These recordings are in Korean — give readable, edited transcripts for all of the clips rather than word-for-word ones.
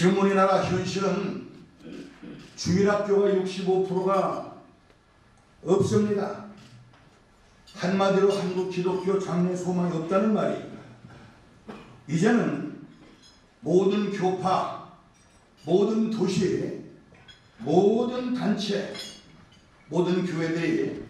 지금 우리나라 현실은 주일학교가 65%가 없습니다. 한마디로 한국 기독교 장래 소망이 없다는 말입니다. 이제는 모든 교파, 모든 도시, 모든 단체, 모든 교회들이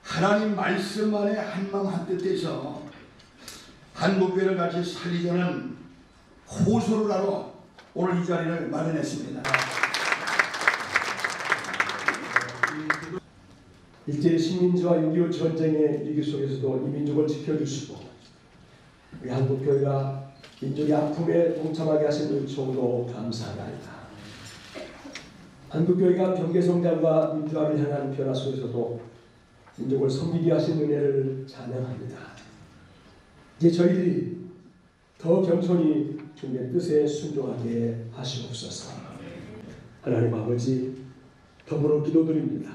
하나님 말씀 안에 한마음 한뜻해서 한국교회를 같이 살리자는 호소를 하러 오늘 이 자리를 마련했습니다. 일제 식민지와 6.25 전쟁의 위기 속에서도 이 민족을 지켜주시고 우리 한국교회가 민족의 아픔에 동참하게 하신 은총으로 감사합니다. 한국교회가 경계성장과 민주화를 향한 변화 속에서도 민족을 섬기게 하신 은혜를 찬양합니다. 이제 저희들이 더 겸손히 주님의 뜻에 순종하게 하시옵소서. 하나님 아버지, 더불어 기도드립니다.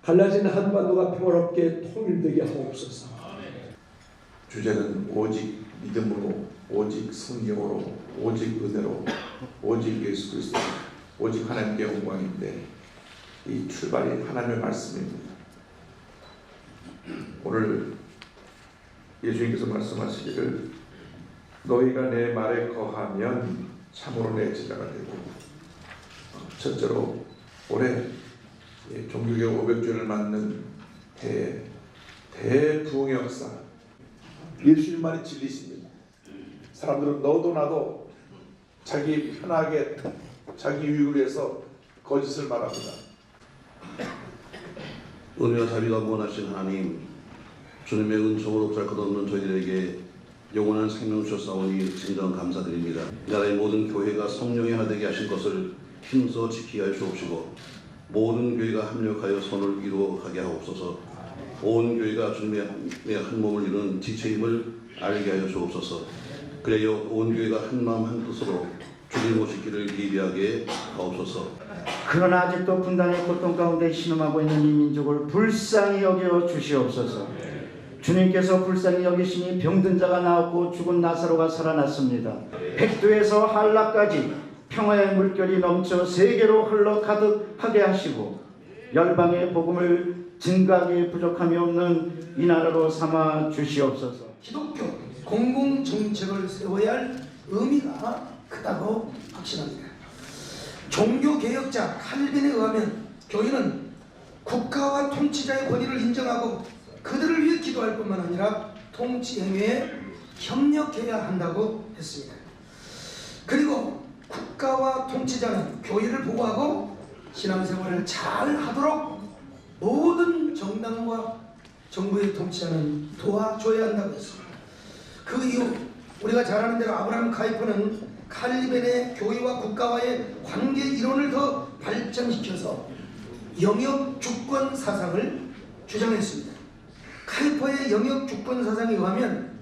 갈라진 한반도가 평화롭게 통일되게 하옵소서. 주제는 오직 믿음으로, 오직 성령으로, 오직 은혜로, 오직 예수 그리스도, 오직 하나님께 영광인데 이 출발이 하나님의 말씀입니다. 오늘 예수님께서 말씀하시기를 너희가 내 말에 거하면 참으로 내 제자가 되고, 첫째로 올해 종교개혁 500주년을 맞는 대부흥의 역사, 예수님만이 진리십니다. 사람들은 너도 나도 자기 편하게 자기 유익을 위해서 거짓을 말합니다. 은혜와 자비가 무한하신 하나님, 주님의 은총으로 잘 것없는 저희들에게 영원한 생명 주셨사오니 진정 감사드립니다. 이 나라의 모든 교회가 성령의 하나 되게 하신 것을 힘써 지키게 하여 주옵시고, 모든 교회가 합력하여 선을 이루어가게 하옵소서. 온 교회가 주님의 한 몸을 이루는 지체임을 알게 하여 주옵소서. 그래야 온 교회가 한 마음 한 뜻으로 주님 오시기를 예비하게 하옵소서. 그러나 아직도 분단의 고통 가운데 신음하고 있는 이 민족을 불쌍히 여겨 주시옵소서. 주님께서 불쌍히 여기시니 병든 자가 나았고 죽은 나사로가 살아났습니다. 백두에서 한라까지 평화의 물결이 넘쳐 세계로 흘러 가득하게 하시고 열방의 복음을 증가하게 부족함이 없는 이 나라로 삼아 주시옵소서. 기독교 공공정책을 세워야 할 의미가 크다고 확신합니다. 종교개혁자 칼빈에 의하면 교회는 국가와 통치자의 권위를 인정하고 그들을 위해 기도할 뿐만 아니라 통치 행위에 협력해야 한다고 했습니다. 그리고 국가와 통치자는 교회를 보호하고 신앙생활을 잘 하도록 모든 정당과 정부의 통치자는 도와줘야 한다고 했습니다. 그 이후 우리가 잘 아는 대로 아브라함 카이퍼는 칼빈의 교회와 국가와의 관계 이론을 더 발전시켜서 영역 주권 사상을 주장했습니다. 카이퍼의 영역 주권 사상에 의하면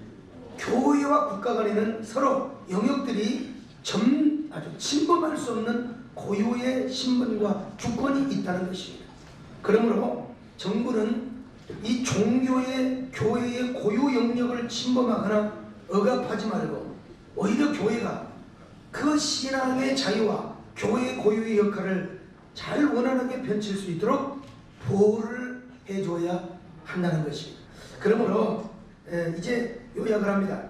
교회와 국가 간에는 서로 영역들이 아주 침범할 수 없는 고유의 신분과 주권이 있다는 것입니다. 그러므로 정부는 이 종교의 교회의 고유 영역을 침범하거나 억압하지 말고 오히려 교회가 그 신앙의 자유와 교회의 고유의 역할을 잘 원활하게 펼칠 수 있도록 보호를 해줘야 한다는 것입니다. 그러므로 이제 요약을 합니다.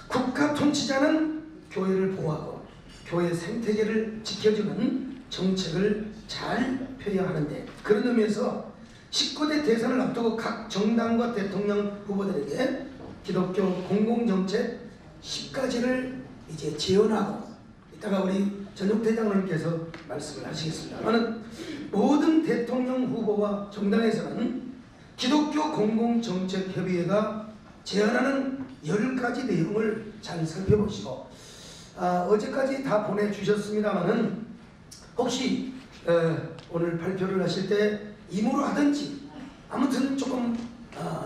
국가 통치자는 교회를 보호하고 교회 생태계를 지켜주는 정책을 잘 펴야 하는데, 그런 의미에서 19대 대선을 앞두고 각 정당과 대통령 후보들에게 기독교 공공정책 10가지를 이제 제언하고 이따가 우리 전용태 장로님께서 말씀을 하시겠습니다만, 모든 대통령 후보와 정당에서는 기독교 공공정책협의회가 제안하는 10가지 내용을 잘 살펴보시고, 어제까지 다 보내주셨습니다만은 혹시 오늘 발표를 하실 때 임으로 하든지 아무튼 조금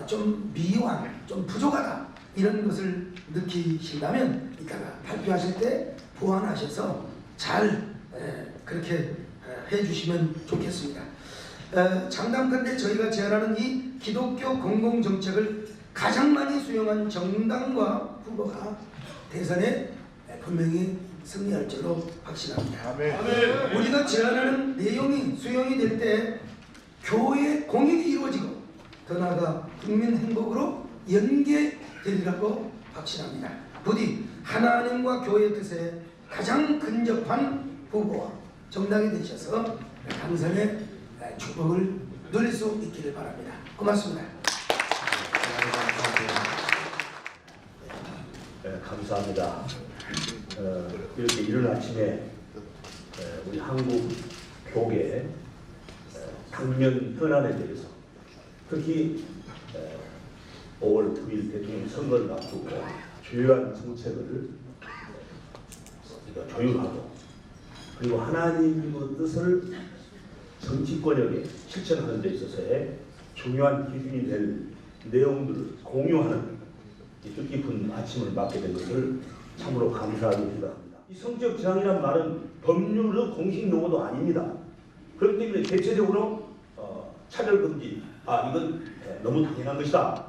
좀 미완, 좀 부족하다 이런 것을 느끼신다면 이따가 발표하실 때 보완하셔서 잘 그렇게 해주시면 좋겠습니다. 장담컨대 저희가 제안하는 이 기독교 공공정책을 가장 많이 수용한 정당과 후보가 대선에 분명히 승리할 줄로 확신합니다. 우리가 제안하는 내용이 수용이 될 때 교회 공익이 이루어지고 더 나아가 국민 행복으로 연계되리라고 확신합니다. 부디 하나님과 교회의 뜻에 가장 근접한 후보와 정당이 되셔서 당선의 축복을 누릴 수 있기를 바랍니다. 고맙습니다. 네, 감사합니다. 이렇게 이른 아침에 우리 한국 교계 당면 현안에 대해서 특히 5월 9일 대통령 선거를 앞두고 주요한 정책을 조율하고 그리고 하나님의 뜻을 정치권에게 실천하는 데 있어서의 중요한 기준이 될 내용들을 공유하는 뜻깊은 아침을 맞게 된 것을 참으로 감사하게 생각합니다. 이 성적 지향이란 말은 법률의 공식 용어도 아닙니다. 그렇기 때문에 대체적으로 차별금지, 이건 너무 당연한 것이다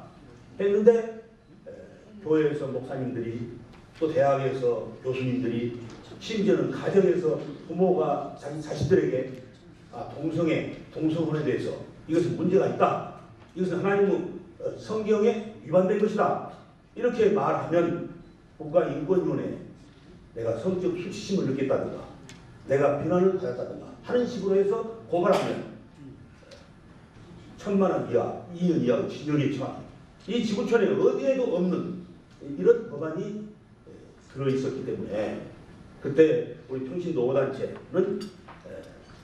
했는데 교회에서 목사님들이 또 대학에서 교수님들이 심지어는 가정에서 부모가 자기 자식들에게 동성혼에 대해서 이것은 문제가 있다. 이것은 하나님의 성경에 위반된 것이다. 이렇게 말하면 국가인권위원회에 내가 성적 수치심을 느꼈다든가 내가 비난을 받았다든가 하는 식으로 해서 고발하면 1,000만 원 이하, 2년 이하 징역에 처한 이 지구촌에 어디에도 없는 이런 법안이 들어있었기 때문에 그때 우리 평신도단체는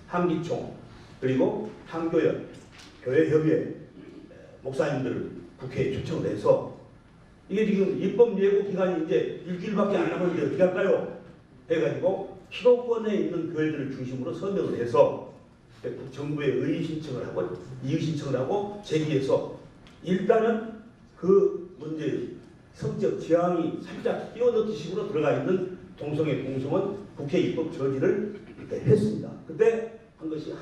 한기총 그리고 한교연, 교회협의회 목사님들을 국회에 초청을 해서 이게 지금 입법 예고 기간이 이제 일주일밖에 안 남았는데 어떻게 할까요? 해가지고 수도권에 있는 교회들을 중심으로 서명을 해서 정부에 의의 신청을 하고 이의 신청을 하고 제기해서 일단은 그 문제의 성적 지향이 살짝 끼워넣기 식으로 들어가 있는 동성애 동성은 국회 입법 저지를 했습니다. 그때 한 것이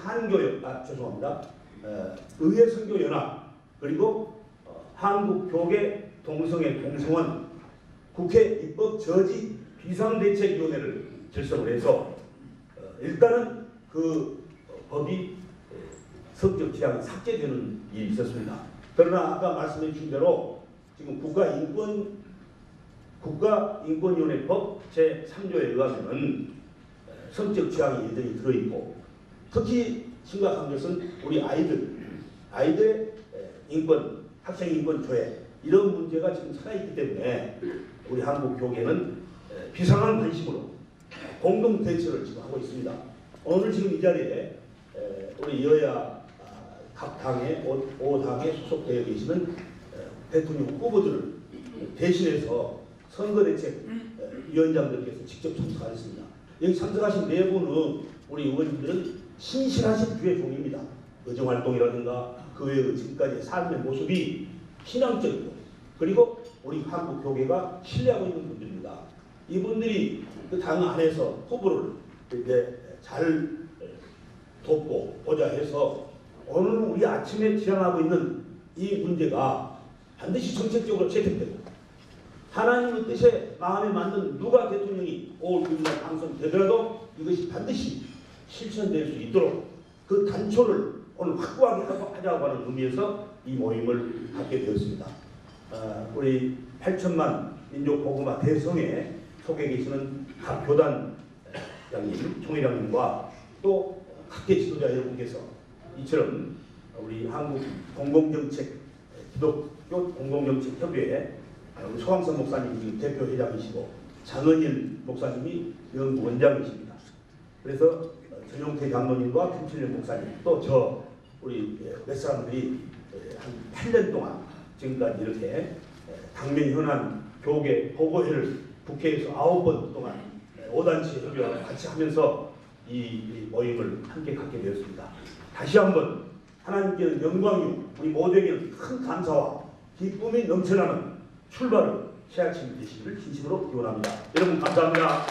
의회 선교연합 그리고 한국교계 동성애 동성원 국회 입법 저지 비상대책위원회를 결성을 해서 일단은 그 법이 성적 지향이 삭제되는 일이 있었습니다. 그러나 아까 말씀해 주신 대로 지금 국가인권위원회법 제3조에 의하면은 성적 지향이 여전히 들어있고 특히 심각한 것은 우리 아이들의 인권, 학생 인권 조회 이런 문제가 지금 살아있기 때문에 우리 한국 교계는 비상한 관심으로 공동 대처를 지금 하고 있습니다. 오늘 지금 이 자리에 우리 여야 각 당의 5당에 소속되어 계시는 대통령 후보들을 대신해서 선거대책위원장들께서 직접 참석하셨습니다. 여기 참석하신 네 분은 우리 의원님들은 신실하신 주의 종입니다. 의정활동이라든가 그 외의 지금까지의 삶의 모습이 신앙적이고 그리고 우리 한국 교계가 신뢰하고 있는 분들입니다. 이분들이 그 당 안에서 후보를 이렇게 잘 돕고 보좌해서 오늘 우리 아침에 지향하고 있는 이 문제가 반드시 정책적으로 채택되고 하나님의 뜻에 마음에 맞는 누가 대통령이 5월 9일날 당선되더라도 이것이 반드시 실천될 수 있도록 그 단초를 오늘 확고하게 하자고 하는 의미에서 이 모임을 갖게 되었습니다. 우리 8천만 민족복음화 대성에 속해 계시는 각 교단 장님, 총회장님과 또 각계 지도자 여러분께서 이처럼 우리 한국 공공정책 기독교 공공정책협의회 우리 소강선 목사님이 대표회장이시고 장은일 목사님이 연구원장이십니다. 그래서 전용태 장로님과 김칠련 목사님 또 저 우리 몇 사람들이 한 8년 동안 지금까지 이렇게 당면 현안 교계 보고회를 국회에서 9번 동안 5단체 협의와 같이 하면서 이 모임을 함께 갖게 되었습니다. 다시 한번 하나님께는 영광이요 우리 모두에게는 큰 감사와 기쁨이 넘쳐나는 출발을 새 아침 되시기를 진심으로 기원합니다. 여러분 감사합니다.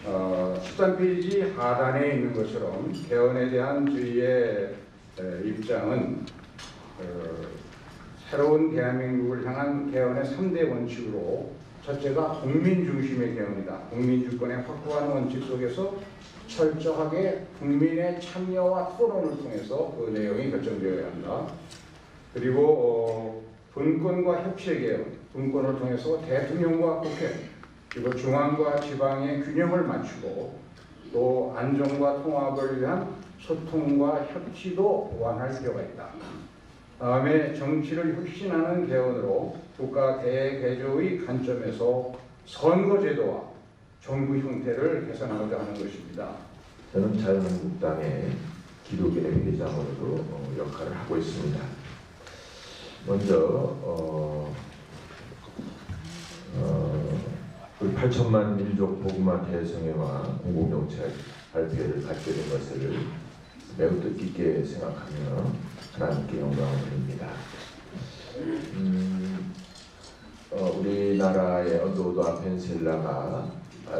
13페이지 하단에 있는 것처럼 개헌에 대한 저희의 입장은 새로운 대한민국을 향한 개헌의 3대 원칙으로 첫째가 국민 중심의 개헌이다. 국민 주권의 확고한 원칙 속에서 철저하게 국민의 참여와 토론을 통해서 그 내용이 결정되어야 한다. 그리고 분권과 협치의 개헌, 분권을 통해서 대통령과 국회, 그리고 중앙과 지방의 균형을 맞추고 또 안정과 통합을 위한 소통과 협치도 보완할 필요가 있다. 다음에 정치를 혁신하는 개헌으로 국가 대개조의 관점에서 선거제도와 정부 형태를 개선하고자 하는 것입니다. 저는 자유한국당의 기독인의 회장으로도 역할을 하고 있습니다. 먼저 우리 8천만 민족 복음화 대성회와 공공정책 발표를 갖게 된 것을 매우 뜻깊게 생각하며 하나님께 영광을 드립니다. 우리나라의 언더우드와 펜셀라가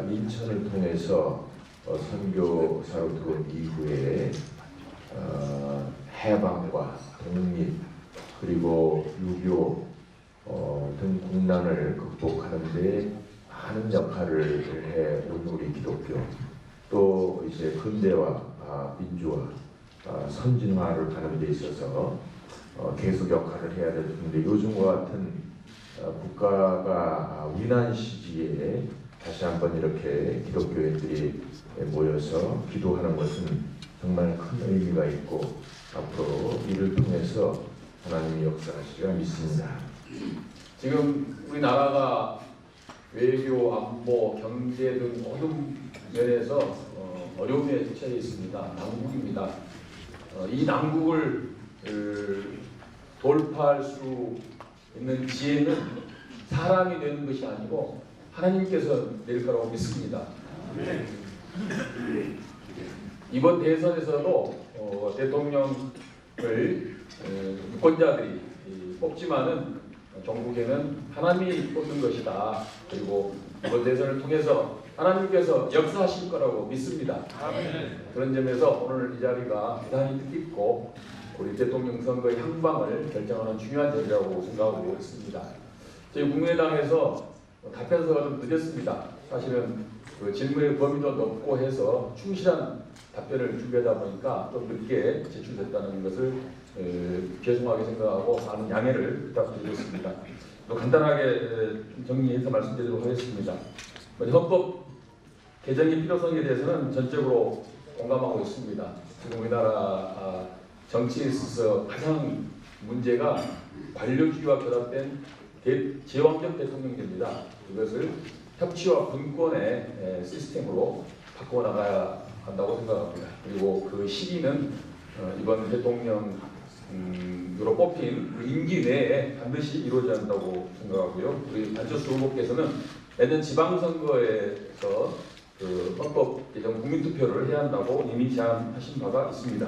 민천을 통해서 선교사로 들어온 이후에 해방과 독립 그리고 유교 등 국난을 극복하는 데 많은 역할을 해온 우리 기독교, 또 이제 근대화, 민주화, 선진화를 가는 데 있어서 계속 역할을 해야 될 텐데, 요즘과 같은 국가가 위난 시기에 다시 한번 이렇게 기독교인들이 모여서 기도하는 것은 정말 큰 의미가 있고 앞으로 이를 통해서 하나님이 역사하시리라 믿습니다. 지금 우리나라가 외교, 안보, 경제 등 모든 면에서 어려움에 처해 있습니다. 난국입니다. 이 난국을 돌파할 수 있는 지혜는 사람이 내는 것이 아니고 하나님께서 낼 거라고 믿습니다. 이번 대선에서도 대통령을 유권자들이 뽑지만은 전국에는 하나님이 뽑는 것이다. 그리고 이번 대선을 통해서 하나님께서 역사하실 거라고 믿습니다. 그런 점에서 오늘 이 자리가 대단히 뜻깊고 우리 대통령 선거의 향방을 결정하는 중요한 자리라고 생각하고 있습니다. 저희 국민의당에서 답변서가 좀 늦었습니다. 사실은 그 질문의 범위도 높고 해서 충실한 답변을 준비하다 보니까 좀 늦게 제출됐다는 것을 죄송하게 생각하고 많은 양해를 부탁드리겠습니다. 또 간단하게 정리해서 말씀드리도록 하겠습니다. 헌법 개정의 필요성에 대해서는 전적으로 공감하고 있습니다. 지금 우리나라 정치에 있어서 가장 문제가 관료주의와 결합된 제왕적 대통령제입니다. 이것을 협치와 분권의 시스템으로 바꿔나가야 한다고 생각합니다. 그리고 그 시기는 이번 대통령으로 뽑힌 임기 내에 반드시 이루어져야 한다고 생각하고요. 우리 안철수 후보께서는 내년 지방선거에서 그 헌법 개정 국민투표를 해야 한다고 이미 제안하신 바가 있습니다.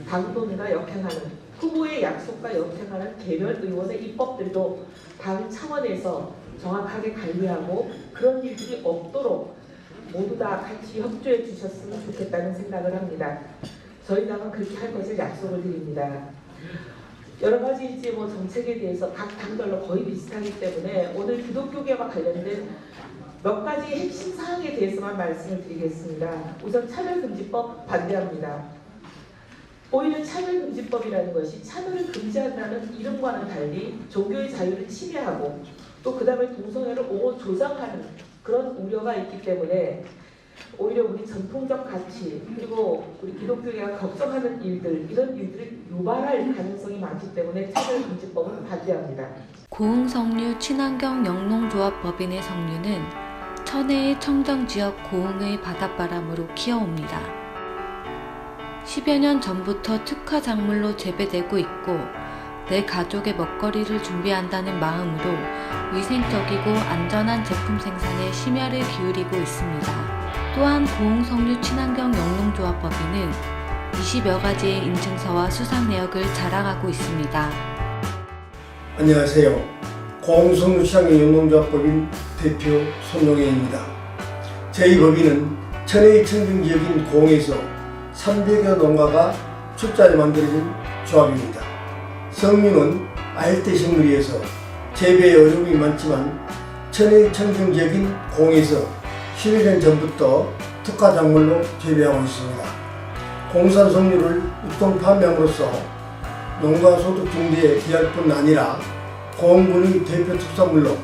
당론과 역행하는 후보의 약속과 역행하는 개별 의원의 입법들도 당 차원에서 정확하게 관리하고 그런 일들이 없도록 모두 다 같이 협조해 주셨으면 좋겠다는 생각을 합니다. 저희 당은 그렇게 할 것을 약속을 드립니다. 여러 가지 이제 정책에 대해서 각 당별로 거의 비슷하기 때문에 오늘 기독교계와 관련된 몇 가지 핵심 사항에 대해서만 말씀을 드리겠습니다. 우선 차별금지법 반대합니다. 오히려 차별금지법이라는 것이 차별을 금지한다는 이름과는 달리 종교의 자유를 침해하고 또 그 다음에 동성애를 옹호 조장하는 그런 우려가 있기 때문에 오히려 우리 전통적 가치 그리고 우리 기독교계가 걱정하는 일들 이런 일들을 유발할 가능성이 많기 때문에 차별금지법은 반대합니다. 고흥성류 친환경 영농조합법인의 성류는 천혜의 청정지역 고흥의 바닷바람으로 키워옵니다. 10여 년 전부터 특화 작물로 재배되고 있고 내 가족의 먹거리를 준비한다는 마음으로 위생적이고 안전한 제품 생산에 심혈을 기울이고 있습니다. 또한 고흥성류 친환경 영농조합법인은 20여 가지의 인증서와 수상 내역을 자랑하고 있습니다. 안녕하세요. 고흥성류 친환경 영농조합법인 대표 손용혜입니다. 저희 법인은 천혜의 청정지역인 고흥에서 300여 농가가 출자해 만들어진 조합입니다. 성류는 알뜰 식물이어서 재배에 어려움이 많지만 천혜의 청정지역인 공에서 11년 전부터 특화 작물로 재배하고 있습니다. 공산 석류를 유통 판매함으로써 농가 소득 증대에 기할 뿐 아니라 공군의 대표 특산물로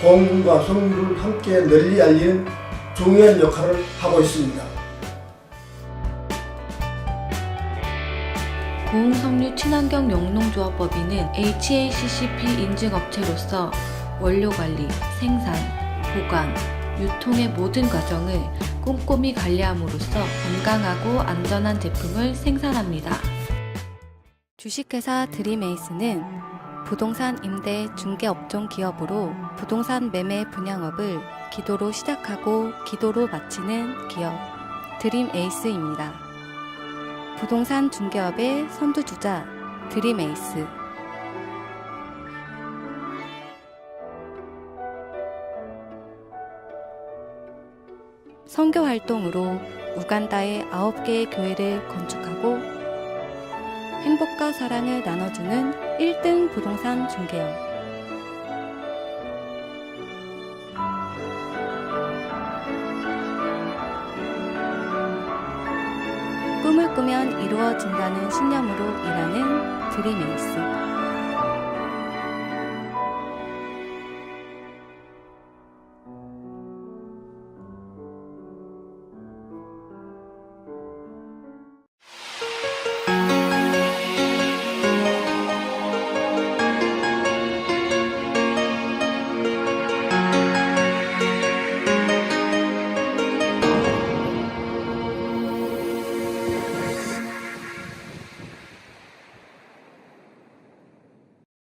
공군과 석류를 함께 널리 알리는 중요한 역할을 하고 있습니다. 고흥석류 친환경 영농조합법인은 HACCP 인증업체로서 원료관리, 생산, 보관, 유통의 모든 과정을 꼼꼼히 관리함으로써 건강하고 안전한 제품을 생산합니다. 주식회사 드림에이스는 부동산 임대 중개업종 기업으로 부동산 매매 분양업을 기도로 시작하고 기도로 마치는 기업 드림에이스입니다. 부동산 중개업의 선두주자 드림에이스. 선교 활동으로 우간다의 9개의 교회를 건축하고 행복과 사랑을 나눠주는 1등 부동산 중개업. 꿈을 꾸면 이루어진다는 신념으로 일하는 드림에이스.